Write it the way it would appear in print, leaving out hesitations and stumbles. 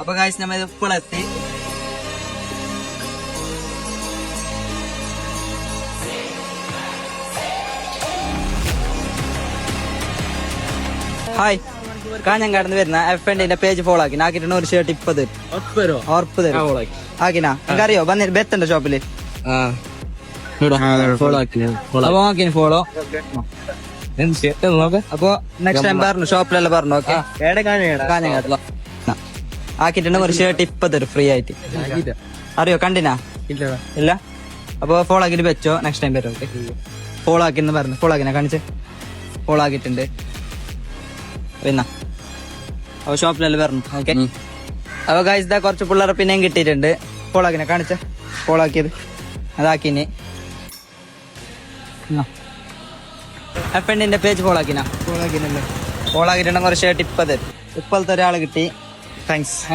അപ്പൊ ഗായ്സ് നമ്മൾ ഇപ്പോഴെത്തി. ഹായ്, കാഞ്ഞങ്ങാടുന്ന് വരുന്ന എഫ് പേജ് ഫോളോ ആക്കി ആക്കിട്ടുണ്ട്. ഒരു ഷർട്ട് 20 ഉറപ്പ് തരും ആക്കിനാ. എനിക്കറിയോ വന്നിട്ട് ബെത്തന്റെ ഷോപ്പില് ഫോളോ. അപ്പൊ നെക്സ്റ്റ് ടൈം പറഞ്ഞു ഷോപ്പിലെല്ലാം പറഞ്ഞു. ഓക്കെ, കാഞ്ഞങ്ങാട്ടിലോ ആക്കിട്ടുണ്ട്. ഒരു ഷർട്ട് 20 ഫ്രീ ആയിട്ട്. അറിയോ, കണ്ടിനാ? ഇല്ല. അപ്പൊ ഫോളോ ആക്കിട്ട് വെച്ചോ, നെക്സ്റ്റ് ടൈം വരും. ഓക്കെ, ഫോളോ ആക്കിന്ന് പറഞ്ഞു. ഫോളോ ആക്കിനാ കാണിച്ച്. ഫോളോ ആക്കിയിട്ടുണ്ട് പിന്നെ. അപ്പൊ ഷോപ്പിലെല്ലാം പറഞ്ഞു. ഓക്കെ, അപ്പൊ ഗൈസ് ഇതാ കുറച്ച് പിള്ളേരെ പിന്നെയും കിട്ടിയിട്ടുണ്ട്. ഫോളോ ആക്കിനാ കാണിച്ച. ഫോളോ ആക്കിയത് അതാക്കിന്. എഫ്എൻഡിന്റെ പേജ് ഫോളോ ആക്കിനാ. ഫോളോ ആക്കിയിട്ടുണ്ടെങ്കിൽ ഒരു ഷർട്ട് 20 ഒരാൾ കിട്ടി. താങ്ക്സ്.